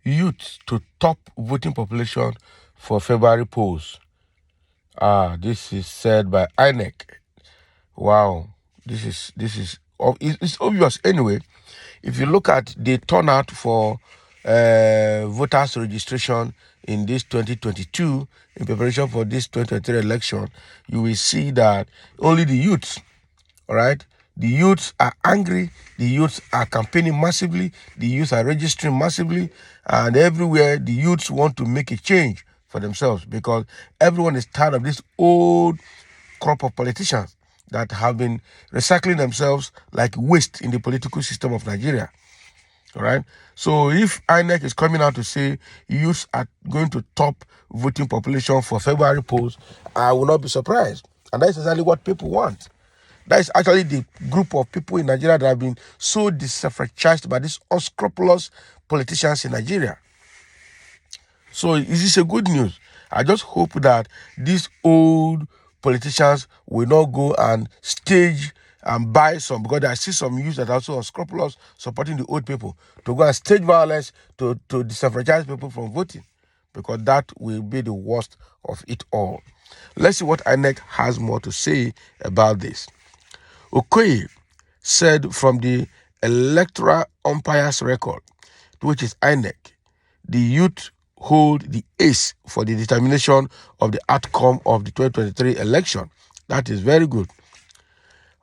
Youth to top voting population for February polls. This is said by Inec. Wow, it's obvious anyway. If you look at the turnout for voters registration in this 2022, in preparation for this 2023 election, you will see that only the youths, all right, the youths are angry, the youths are campaigning massively, the youths are registering massively, and everywhere the youths want to make a change for themselves because everyone is tired of this old crop of politicians that have been recycling themselves like waste in the political system of Nigeria. All right. So if Inec is coming out to say youths are going to top voting population for February polls, I will not be surprised. And that's exactly what people want. That is actually the group of people in Nigeria that have been so disenfranchised by these unscrupulous politicians in Nigeria. So is this a good news? I just hope that these old politicians will not go and stage and buy some, because I see some youths that are also unscrupulous supporting the old people to go and stage violence to disenfranchise people from voting, because that will be the worst of it all. Let's see what Inec has more to say about this. Okoye said from the electoral umpires record, which is Inec, the youth hold the ace for the determination of the outcome of the 2023 election. That is very good.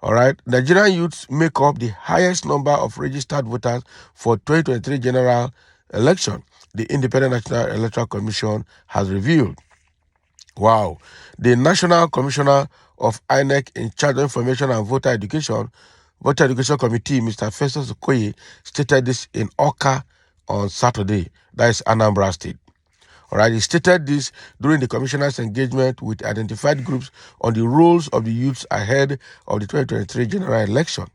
All right. Nigerian youths make up the highest number of registered voters for 2023 general election, the Independent National Electoral Commission has revealed. Wow. The National Commissioner of Inec in charge of Information and Voter Education Committee, Mr. Festus Okoye, stated this in Awka on Saturday. That is Anambra State. All right, he stated this during the commissioner's engagement with identified groups on the roles of the youths ahead of the 2023 general election.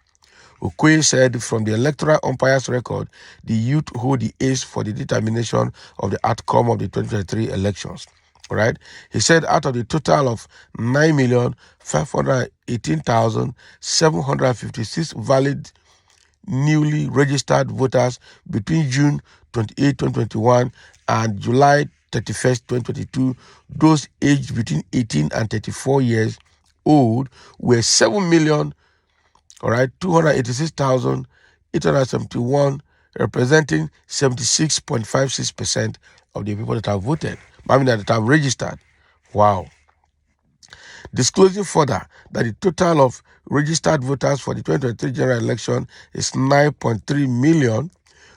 Okoye said from the electoral umpires record, the youth hold the ace for the determination of the outcome of the 2023 elections. All right, he said out of the total of 9,518,756 valid newly registered voters between June 28, 2021 and July 31st, 2022, those aged between 18 and 34 years old were 7 million, all right, 286,871, representing 76.56% of the people that have voted. I mean, that have registered. Wow. Disclosing further that the total of registered voters for the 2023 general election is 9.3 million,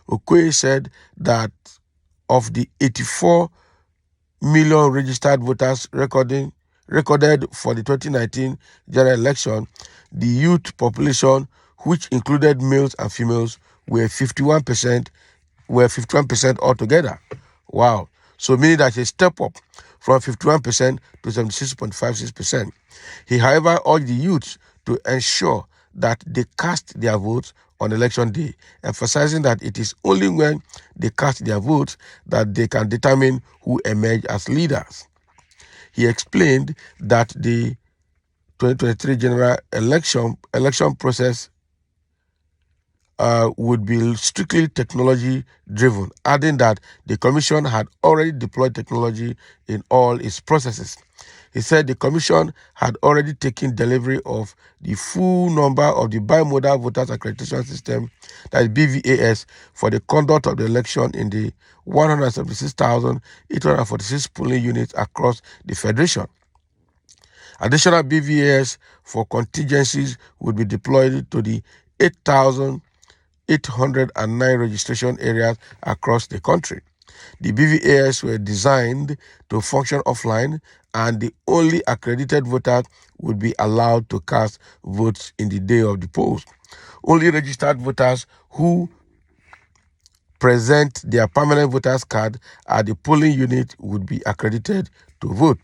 Okoye said that of the 84 million registered voters recorded for the 2019 general election, the youth population, which included males and females, were 51% altogether. Wow. So meaning that a step up from 51% to 76.56%. He, however, urged the youths to ensure that they cast their votes on election day, emphasizing that it is only when they cast their votes that they can determine who emerge as leaders. He explained that the 2023 general election process would be strictly technology-driven, adding that the Commission had already deployed technology in all its processes. He said the Commission had already taken delivery of the full number of the bimodal voters accreditation system, that is BVAS, for the conduct of the election in the 176,846 polling units across the Federation. Additional BVAS for contingencies would be deployed to the 8,809 registration areas across the country. The BVAS were designed to function offline, and the only accredited voters would be allowed to cast votes in the day of the polls. Only registered voters who present their permanent voters card at the polling unit would be accredited to vote.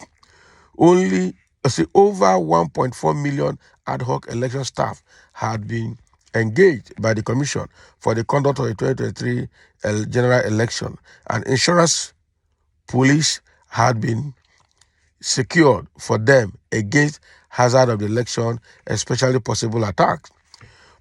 Over 1.4 million ad hoc election staff had been engaged by the Commission for the conduct of the 2023 general election, and insurance police had been secured for them against hazard of the election, especially possible attacks.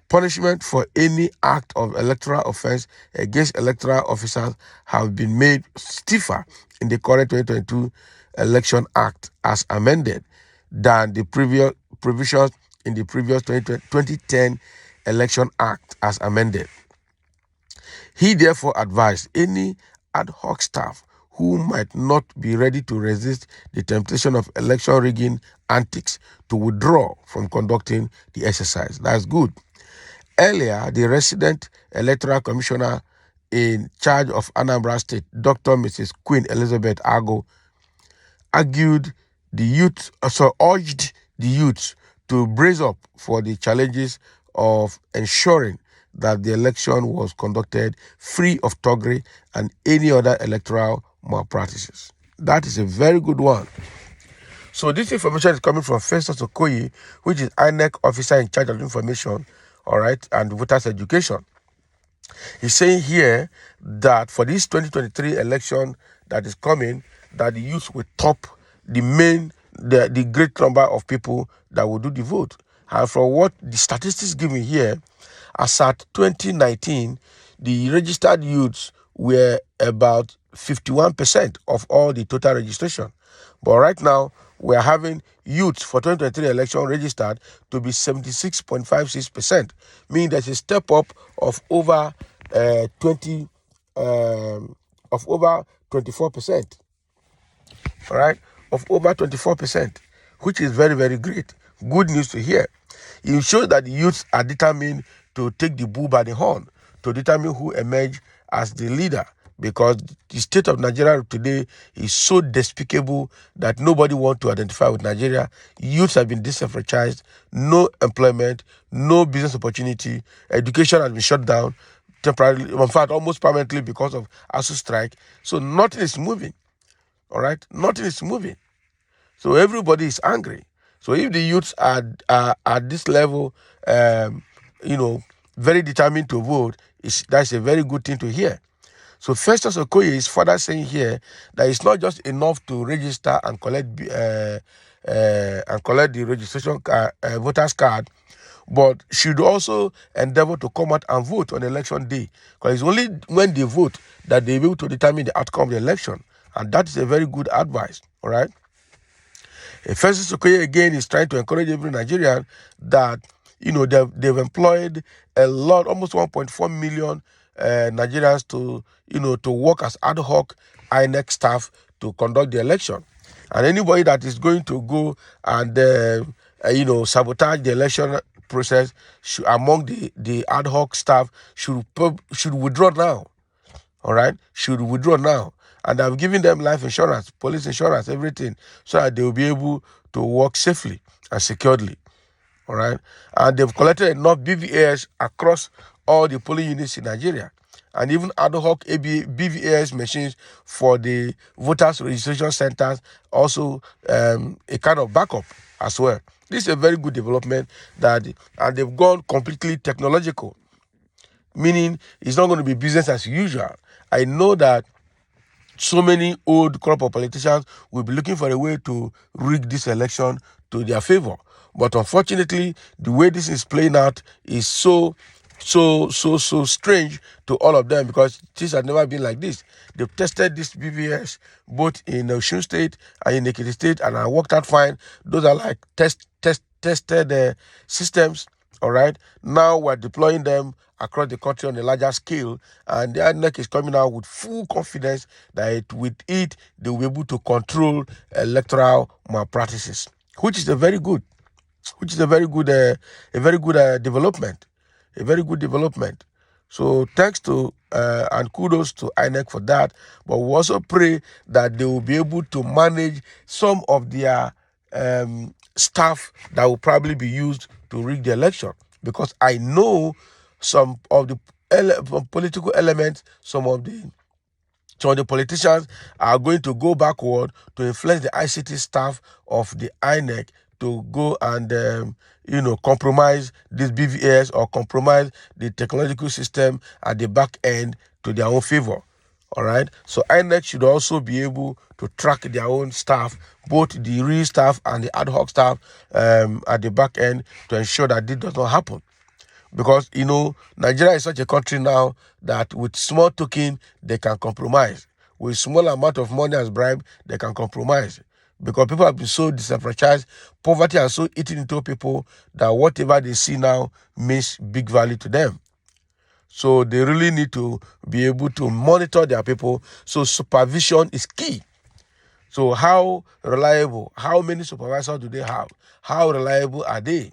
Punishment for any act of electoral offense against electoral officers have been made stiffer in the current 2022 Election Act as amended than the previous provisions in the previous 2010 Election Act as amended. He therefore advised any ad hoc staff who might not be ready to resist the temptation of election rigging antics to withdraw from conducting the exercise. That's good. Earlier, the resident electoral commissioner in charge of Anambra State, Dr. Mrs. Queen Elizabeth Ago, urged the youth to brace up for the challenges of ensuring that the election was conducted free of thuggery and any other electoral malpractices. That is a very good one. So this information is coming from Festus Okoye, which is INEC officer in charge of information, all right, and voters education. He's saying here that for this 2023 election that is coming, that the youth will top the great number of people that will do the vote. And from what the statistics given here, as at 2019, the registered youths were about 51% of all the total registration. But right now, we're having youths for 2023 election registered to be 76.56%, meaning there's a step up of over 24%. All right, of over 24%, which is very, very great. Good news to hear. It shows that the youths are determined to take the bull by the horn, to determine who emerge as the leader, because the state of Nigeria today is so despicable that nobody wants to identify with Nigeria. Youths have been disenfranchised, no employment, no business opportunity, education has been shut down temporarily, in fact, almost permanently because of ASU strike. So nothing is moving. All right, nothing is moving. So everybody is angry. So if the youths are at this level, very determined to vote, that's a very good thing to hear. So Festus Okoye is further saying here that it's not just enough to register and collect the registration card, voters card, but should also endeavor to come out and vote on election day, because it's only when they vote that they will be able to determine the outcome of the election, and that is a very good advice. All right. Festus Okoye again is trying to encourage every Nigerian that they've employed a lot, almost 1.4 million Nigerians to work as ad hoc INEC staff to conduct the election, and anybody that is going to go and sabotage the election process among the ad hoc staff should withdraw now. All right, should withdraw now. And I've given them life insurance, police insurance, everything, so that they will be able to work safely and securely. All right. And they've collected enough BVAs across all the polling units in Nigeria, and even ad hoc BVAS machines for the voters registration centers, also a kind of backup as well. This is a very good development and they've gone completely technological, meaning it's not going to be business as usual. I know that so many old crop of politicians will be looking for a way to rig this election to their favor. But unfortunately, the way this is playing out is so strange to all of them, because this has never been like this. They've tested this BVS both in Osun State and in Ekiti State, and I worked out fine. Those are like tested systems. All right. Now we're deploying them across the country on a larger scale, and the Inec is coming out with full confidence that with it they will be able to control electoral malpractices, which is a very good development, a very good development. So thanks to and kudos to INEC for that. But we also pray that they will be able to manage some of their staff that will probably be used to rig the election, because I know some of the political elements, some of the politicians are going to go backward to influence the ICT staff of the INEC to go and compromise this BVS or compromise the technological system at the back end to their own favor. All right. So INEC should also be able to track their own staff, both the real staff and the ad hoc staff at the back end, to ensure that this does not happen. Because, Nigeria is such a country now that with small token, they can compromise. With small amount of money as bribe, they can compromise. Because people have been so disenfranchised, poverty has so eaten into people that whatever they see now means big value to them. So they really need to be able to monitor their people. So supervision is key. So how reliable, how many supervisors do they have? How reliable are they?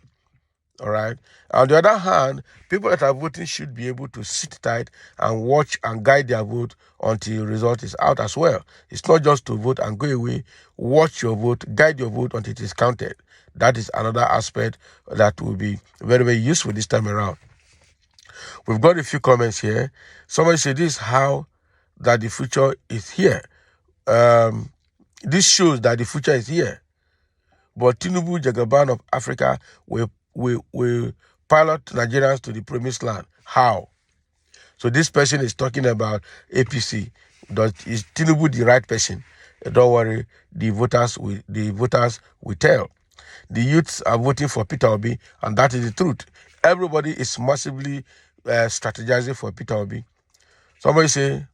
All right. On the other hand, people that are voting should be able to sit tight and watch and guide their vote until result is out as well. It's not just to vote and go away. Watch your vote, guide your vote until it is counted. That is another aspect that will be very, very useful this time around. We've got a few comments here. Somebody said this is how that the future is here. This shows that the future is here. But Tinubu, Jagaban of Africa, will pilot Nigerians to the promised land. How? So this person is talking about APC. Is Tinubu the right person? Don't worry, the voters will tell. The youths are voting for Peter Obi, and that is the truth. Everybody is massively strategizing for Peter Obi. Somebody say,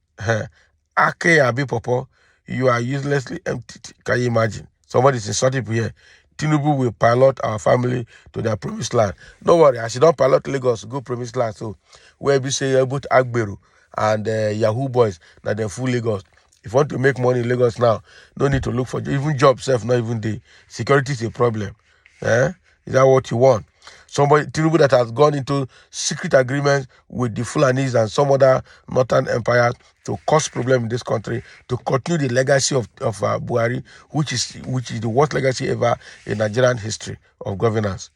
Ake Abi Popo, you are uselessly empty. Can you imagine? Somebody is insulting people here. Tinubu will pilot our family to their promised land. Don't worry, I should not pilot Lagos, go promised land. So where we say about Agberu and Yahoo boys, that they're full Lagos. If you want to make money in Lagos now, no need to look for even job self, not even the security is a problem. Is that what you want? Somebody, Tinubu, that has gone into secret agreements with the Fulanis and some other northern empires to cause problem in this country, to continue the legacy of Buhari, which is the worst legacy ever in Nigerian history of governance.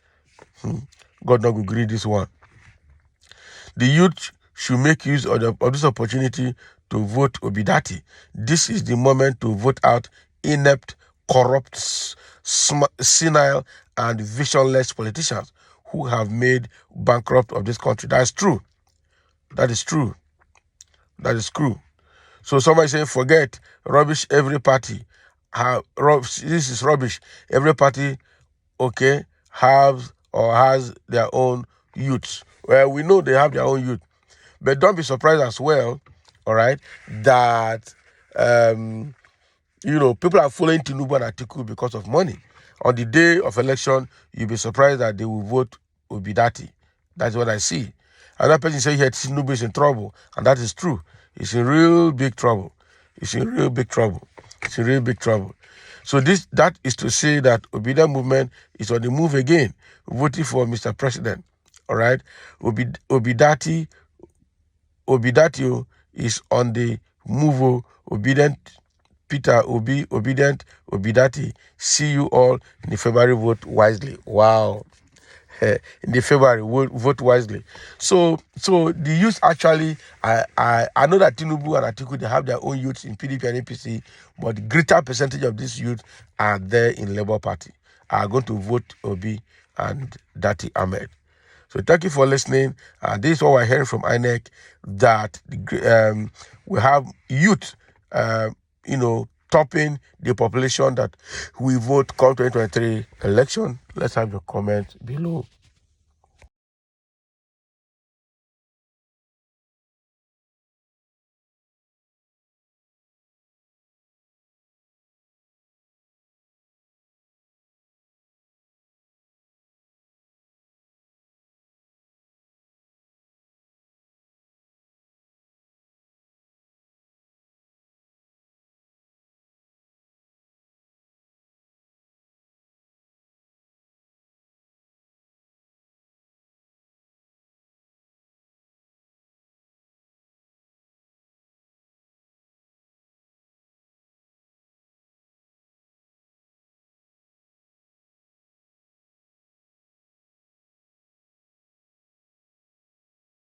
God not agree this one. The youth should make use of this opportunity to vote Obidati. This is the moment to vote out inept, corrupt, senile, and visionless politicians who have made bankrupt of this country. That is true. That is true. That is true. So somebody say, forget rubbish. Every party this is rubbish. Every party, okay, has their own youths. Well, we know they have their own youth, but don't be surprised as well. All right, that people are following Tinubu and Atiku because of money. On the day of election, you'll be surprised that they will vote Obidati. That's what I see. Another person say here Tinubu is in trouble, and that is true. It's in real big trouble. It's in real big trouble. It's in real big trouble. So that is to say that Obida movement is on the move again, voting for Mr. President. All right, Obidati is on the move. Obedient Peter Obi, obedient Obidati. See you all in the February, vote wisely. Wow. In the February, vote wisely. So the youth actually, I know that Tinubu and Atiku, they have their own youths in PDP and APC, but the greater percentage of these youth are there in Labour Party, are going to vote Obi and Dati Ahmed. So thank you for listening. This is what we're hearing from Inec, that we have youth, topping the population that we vote come 2023 election. Let's have your comment below.